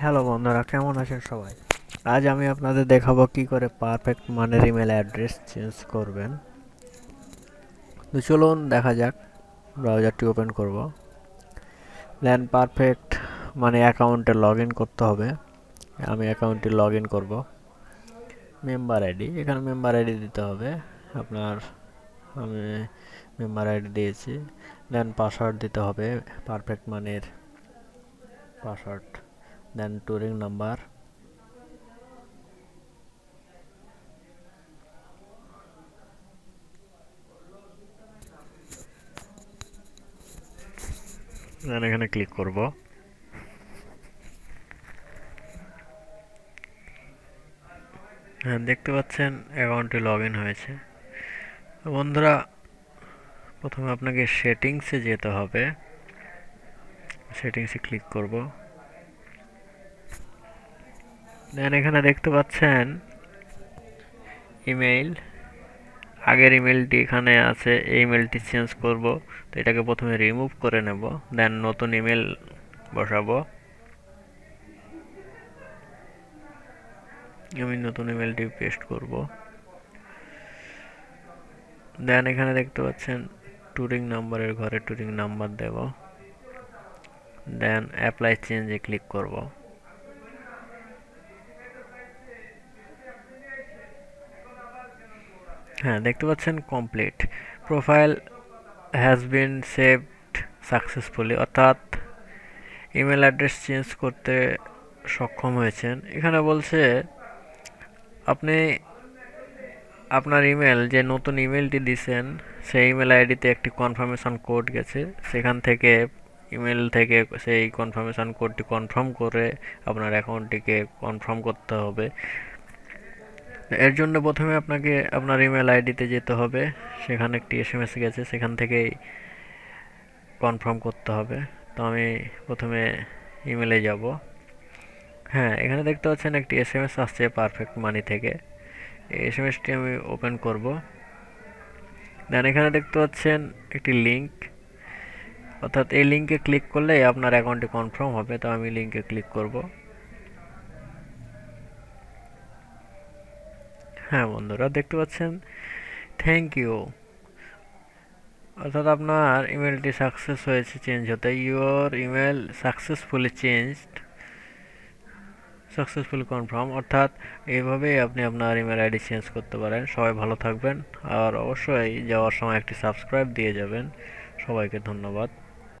Hello বন্ধুরা, কেমন আছেন সবাই? আজ আমি আপনাদের দেখাবো কি করে পারফেক্ট মানের ইমেল অ্যাড্রেস চেঞ্জ করবেন। তো চলুন দেখা যাক। ব্রাউজারটি ওপেন করব। দেন পারফেক্ট মানে অ্যাকাউন্টে লগ ইন করতে হবে। আমি অ্যাকাউন্টটি লগ ইন করবো। মেম্বার আইডি, এখানে মেম্বার আইডি দিতে হবে আপনার। আমি মেম্বার আইডি দিয়েছি। দেন পাসওয়ার্ড দিতে হবে, পারফেক্ট মানের পাসওয়ার্ড। দেন টুরিং নাম্বার। দেন এখানে ক্লিক করব। হ্যাঁ, দেখতে পাচ্ছেন অ্যাকাউন্টটি লগ ইন হয়েছে। তো বন্ধুরা, প্রথমে আপনাকে সেটিংসে যেতে হবে। সেটিংসে ক্লিক করব। দেন এখানে দেখতে পাচ্ছেন ইমেইল। আগের ইমেলটি এখানে আছে, এই ইমেলটি চেঞ্জ করব। তো এটাকে প্রথমে রিমুভ করে নেব। দেন নতুন ইমেল বসাবো। আমি নতুন ইমেলটি পেস্ট করব। দেন এখানে দেখতে পাচ্ছেন টুরিং নাম্বারের ঘরে টুরিং নাম্বার দেব। দেন অ্যাপ্লাই চেঞ্জে ক্লিক করব। হ্যাঁ, দেখতে পাচ্ছেন complete profile has been saved successfully, অর্থাৎ ইমেল অ্যাড্রেস চেঞ্জ করতে সক্ষম হয়েছেন। এখানে বলছে আপনি আপনার ইমেল, যে নতুন ইমেলটি দিছেন সেই ইমেল আইডিতে একটি কনফার্মেশন কোড গেছে। সেখান থেকে ইমেল থেকে সেই কনফার্মেশন কোডটি কনফার্ম করে আপনার অ্যাকাউন্টটিকে কনফার্ম করতে হবে। এর জন্য প্রথমে আপনাকে আপনার ইমেল আইডিতে যেতে হবে। সেখানে একটি এসএমএস গেছে, সেখান থেকেই কনফার্ম করতে হবে। তো আমি প্রথমে ইমেলে যাব। হ্যাঁ, এখানে দেখতে পাচ্ছেন একটি এসএমএস আসছে পারফেক্ট মানি থেকে। এই এসএমএসটি আমি ওপেন করব। দেন এখানে দেখতে পাচ্ছেন একটি লিঙ্ক, অর্থাৎ এই লিঙ্কে ক্লিক করলে আপনার অ্যাকাউন্টটি কনফার্ম হবে। তো আমি লিঙ্কে ক্লিক করব। হ্যাঁ বন্ধুরা, দেখতে পাচ্ছেন থ্যাংক ইউ, অর্থাৎ আপনার ইমেলটি সাকসেস হয়েছে চেঞ্জ হতে। Your email successfully changed, successfully confirm, অর্থাৎ এইভাবেই আপনি আপনার ইমেল আইডি চেঞ্জ করতে পারেন। সবাই ভালো থাকবেন, আর অবশ্যই যাওয়ার সময় একটি সাবস্ক্রাইব দিয়ে যাবেন। সবাইকে ধন্যবাদ।